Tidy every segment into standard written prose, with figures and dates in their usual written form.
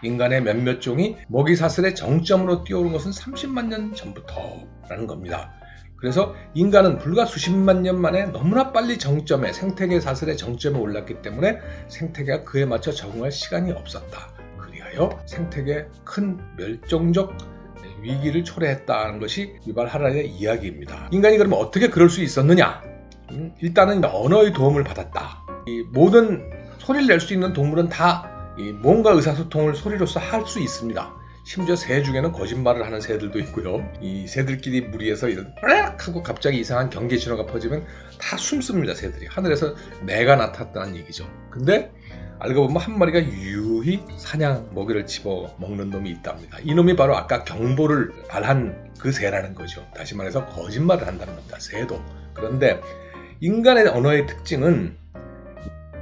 인간의 몇몇 종이 먹이사슬의 정점으로 뛰어오른 것은 30만 년 전부터라는 겁니다. 그래서 인간은 불과 수십만 년 만에 너무나 빨리 정점에, 생태계 사슬의 정점에 올랐기 때문에 생태계가 그에 맞춰 적응할 시간이 없었다. 그리하여 생태계의 큰 멸종적 위기를 초래했다는 것이 유발 하라리의 이야기입니다. 인간이 그러면 어떻게 그럴 수 있었느냐? 일단은 언어의 도움을 받았다. 이 모든 소리를 낼 수 있는 동물은 다 뭔가 의사소통을 소리로서 할 수 있습니다. 심지어 새 중에는 거짓말을 하는 새들도 있고요. 이 새들끼리 무리해서 이런 하고 갑자기 이상한 경계 신호가 퍼지면 다 숨습니다. 새들이 하늘에서 내가 나타났다는 얘기죠. 근데 알고 보면 한 마리가 유유히 사냥 먹이를 집어 먹는 놈이 있답니다. 이 놈이 바로 아까 경보를 발한 그 새라는 거죠. 다시 말해서 거짓말을 한다는 겁니다. 새도. 그런데 인간의 언어의 특징은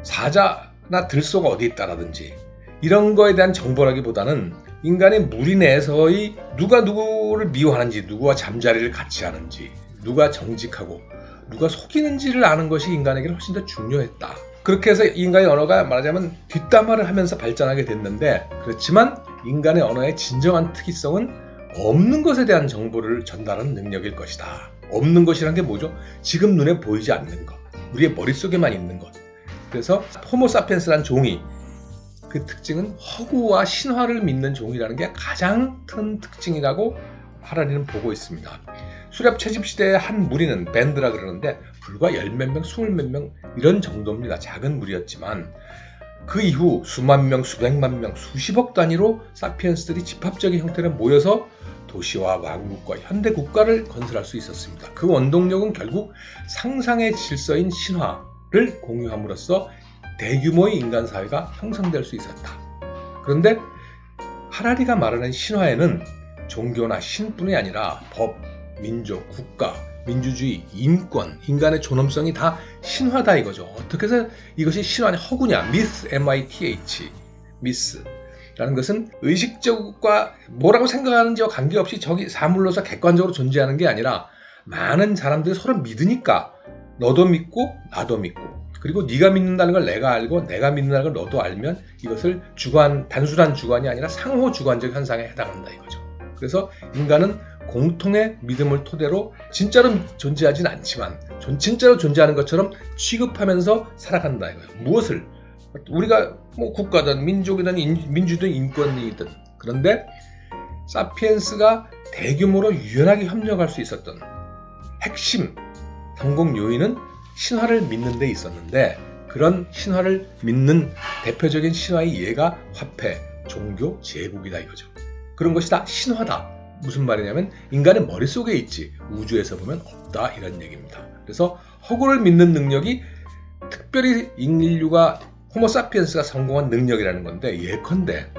사자나 들소가 어디 있다라든지 이런 거에 대한 정보라기보다는 인간의 무리 내에서의 누가 누구를 미워하는지, 누구와 잠자리를 같이 하는지, 누가 정직하고 누가 속이는지를 아는 것이 인간에게 훨씬 더 중요했다. 그렇게 해서 인간의 언어가 말하자면 뒷담화를 하면서 발전하게 됐는데, 그렇지만 인간의 언어의 진정한 특이성은 없는 것에 대한 정보를 전달하는 능력일 것이다. 없는 것이란 게 뭐죠? 지금 눈에 보이지 않는 것, 우리의 머릿속에만 있는 것. 그래서 호모사피엔스란 종이 그 특징은 허구와 신화를 믿는 종이라는 게 가장 큰 특징이라고 하라리는 보고 있습니다. 수렵 채집시대의 한 무리는 밴드라 그러는데 불과 열몇 명, 스물 몇 명 이런 정도입니다. 작은 무리였지만 그 이후 수만 명, 수백만 명, 수십억 단위로 사피엔스들이 집합적인 형태로 모여서 도시와 왕국과 현대 국가를 건설할 수 있었습니다. 그 원동력은 결국 상상의 질서인 신화를 공유함으로써 대규모의 인간 사회가 형성될 수 있었다. 그런데 하라리가 말하는 신화에는 종교나 신뿐이 아니라 법, 민족, 국가, 민주주의, 인권, 인간의 존엄성이 다 신화다 이거죠. 어떻게 해서 이것이 신화냐, 허구냐, myth, M-I-T-H, myth라는 것은 의식적과 뭐라고 생각하는지와 관계없이 저기 사물로서 객관적으로 존재하는 게 아니라 많은 사람들이 서로 믿으니까 너도 믿고 나도 믿고 그리고 네가 믿는다는 걸 내가 알고 내가 믿는다는 걸 너도 알면 이것을 단순한 주관이 아니라 상호 주관적 현상에 해당한다 이거죠. 그래서 인간은 공통의 믿음을 토대로 진짜로 존재하진 않지만 진짜로 존재하는 것처럼 취급하면서 살아간다 이거예요. 무엇을? 우리가 뭐 국가든 민족이든 민주든 인권이든 그런데 사피엔스가 대규모로 유연하게 협력할 수 있었던 핵심 성공 요인은 신화를 믿는 데 있었는데 그런 신화를 믿는 대표적인 신화의 예가 화폐, 종교, 제국이다 이거죠. 그런 것이 다 신화다. 무슨 말이냐면 인간의 머릿속에 있지 우주에서 보면 없다 이런 얘기입니다. 그래서 허구를 믿는 능력이 특별히 인류가 호모사피엔스가 성공한 능력이라는 건데 예컨대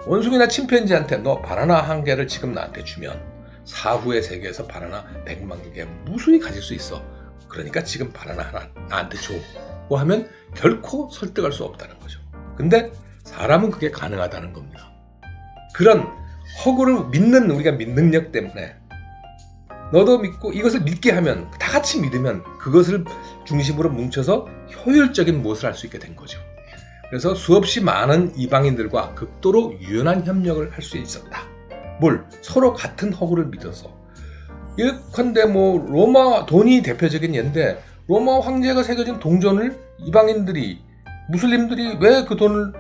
원숭이나 침팬지한테 너 바나나 한 개를 지금 나한테 주면 사후의 세계에서 바나나 100만 개 무수히 가질 수 있어. 그러니까 지금 바나나 하나 나한테 줘 하면 결코 설득할 수 없다는 거죠. 근데 사람은 그게 가능하다는 겁니다. 그런 허구를 믿는 우리가 능력 때문에 너도 믿고 이것을 믿게 하면 다 같이 믿으면 그것을 중심으로 뭉쳐서 효율적인 무엇을 할 수 있게 된 거죠. 그래서 수없이 많은 이방인들과 극도로 유연한 협력을 할 수 있었다. 서로 같은 허구를 믿어서 예컨대 로마 돈이 대표적인 예인데 로마 황제가 새겨진 동전을 이방인들이 무슬림들이 왜 그 돈을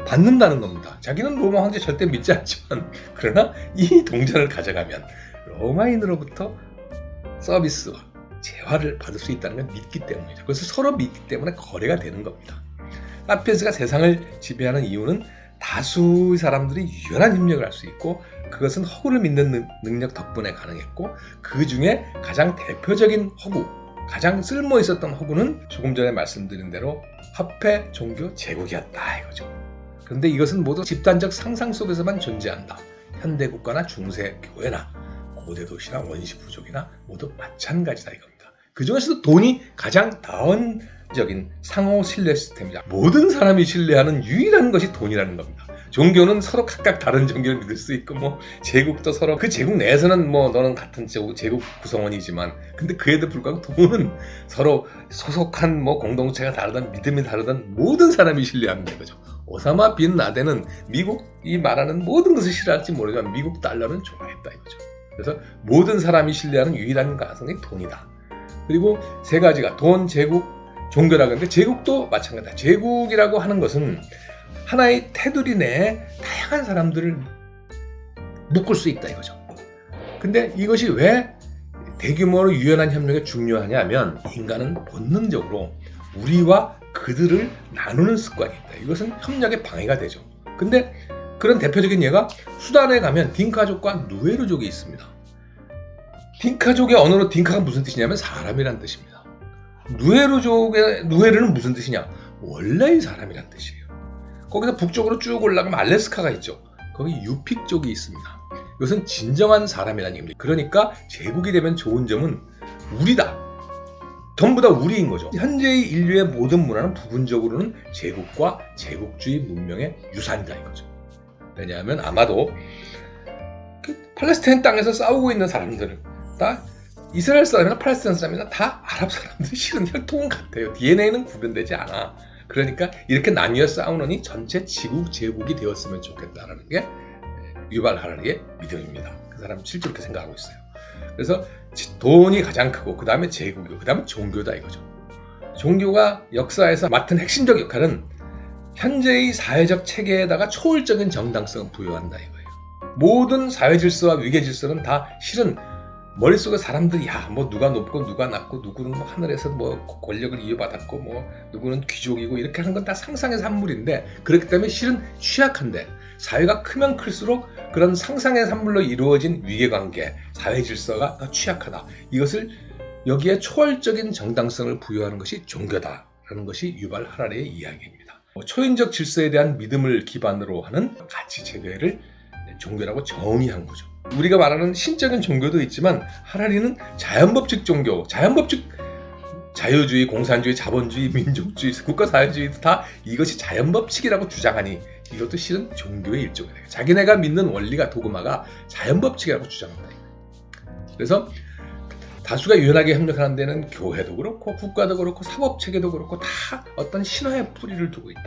받는다는 겁니다. 자기는 로마 황제 절대 믿지 않지만 그러나 이 동전을 가져가면 로마인으로부터 서비스와 재화를 받을 수 있다는 걸 믿기 때문이죠. 그래서 서로 믿기 때문에 거래가 되는 겁니다. 사피엔스가 세상을 지배하는 이유는 다수의 사람들이 유연한 협력을 할 수 있고 그것은 허구를 믿는 능력 덕분에 가능했고 그 중에 가장 대표적인 허구, 가장 쓸모 있었던 허구는 조금 전에 말씀드린 대로 화폐, 종교, 제국이었다 이거죠. 그런데 이것은 모두 집단적 상상 속에서만 존재한다. 현대 국가나 중세 교회나 고대 도시나 원시 부족이나 모두 마찬가지다 이겁니다. 그 중에서도 돈이 가장 다원적인 상호 신뢰 시스템이다. 모든 사람이 신뢰하는 유일한 것이 돈이라는 겁니다. 종교는 서로 각각 다른 종교를 믿을 수 있고 제국도 서로 그 제국 내에서는 너는 같은 제국 구성원이지만 근데 그에도 불구하고 돈은 서로 소속한 공동체가 다르든 믿음이 다르든 모든 사람이 신뢰합니다 이거죠. 오사마 빈 라덴은 미국이 말하는 모든 것을 싫어할지 모르지만 미국 달러는 좋아했다 이거죠. 그래서 모든 사람이 신뢰하는 유일한 가능성이 돈이다. 그리고 세 가지가 돈, 제국, 종교라고 하는데 제국도 마찬가지다. 제국이라고 하는 것은 하나의 테두리 내에 다양한 사람들을 묶을 수 있다 이거죠. 근데 이것이 왜 대규모로 유연한 협력이 중요하냐면 인간은 본능적으로 우리와 그들을 나누는 습관이 있다. 이것은 협력의 방해가 되죠. 근데 그런 대표적인 예가 수단에 가면 딩카족과 누에르족이 있습니다. 딩카족의 언어로 딩카가 무슨 뜻이냐면 사람이란 뜻입니다. 누에르는 무슨 뜻이냐? 원래의 사람이란 뜻이에요. 거기서 북쪽으로 쭉 올라가면 알래스카가 있죠. 거기 유픽족이 있습니다. 이것은 진정한 사람이라는 얘기입니다. 그러니까 제국이 되면 좋은 점은 우리다. 전부 다 우리인 거죠. 현재의 인류의 모든 문화는 부분적으로는 제국과 제국주의 문명의 유산이다 이거죠. 왜냐하면 아마도 팔레스타인 땅에서 싸우고 있는 사람들은 다 이스라엘 사람이나 팔레스타인 사람이나 다 아랍 사람들 실은 혈통은 같아요. DNA는 구분되지 않아. 그러니까 이렇게 나뉘어 싸우느니 전체 지국 제국이 되었으면 좋겠다라는 게 유발 하라리의 믿음입니다. 그 사람 실제로 그렇게 생각하고 있어요. 그래서 돈이 가장 크고 그 다음에 제국이고 그 다음에 종교다 이거죠. 종교가 역사에서 맡은 핵심적 역할은 현재의 사회적 체계에다가 초월적인 정당성을 부여한다 이거예요. 모든 사회 질서와 위계 질서는 다 실은 머릿속에 사람들이 뭐 누가 높고 누가 낮고 누구는 뭐 하늘에서 뭐 권력을 이어받았고 뭐 누구는 귀족이고 이렇게 하는 건 다 상상의 산물인데 그렇기 때문에 실은 취약한데 사회가 크면 클수록 그런 상상의 산물로 이루어진 위계관계, 사회 질서가 더 취약하다. 이것을 여기에 초월적인 정당성을 부여하는 것이 종교다라는 것이 유발 하라리의 이야기입니다. 초인적 질서에 대한 믿음을 기반으로 하는 가치 체계를 종교라고 정의한 거죠. 우리가 말하는 신적인 종교도 있지만 하라리는 자연법칙 종교, 자연법칙 자유주의, 공산주의, 자본주의, 민족주의, 국가사회주의도 다 이것이 자연법칙이라고 주장하니 이것도 실은 종교의 일종이에요. 자기네가 믿는 원리가 도그마가 자연법칙이라고 주장한다. 그래서 다수가 유연하게 협력하는 데는 교회도 그렇고 국가도 그렇고 사법체계도 그렇고 다 어떤 신화의 뿌리를 두고 있다.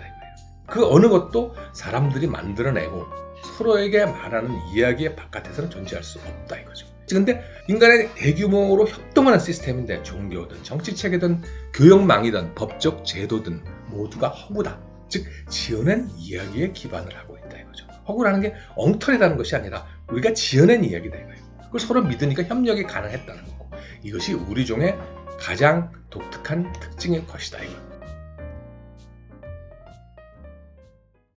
그 어느 것도 사람들이 만들어내고 서로에게 말하는 이야기의 바깥에서는 존재할 수 없다 이거죠. 그런데 인간의 대규모로 협동하는 시스템인데 종교든 정치체계든 교역망이든 법적 제도든 모두가 허구다. 즉 지어낸 이야기에 기반을 하고 있다 이거죠. 허구라는 게 엉터리라는 것이 아니라 우리가 지어낸 이야기다 이거예요. 그걸 서로 믿으니까 협력이 가능했다는 거고 이것이 우리 종의 가장 독특한 특징일 것이다 이거.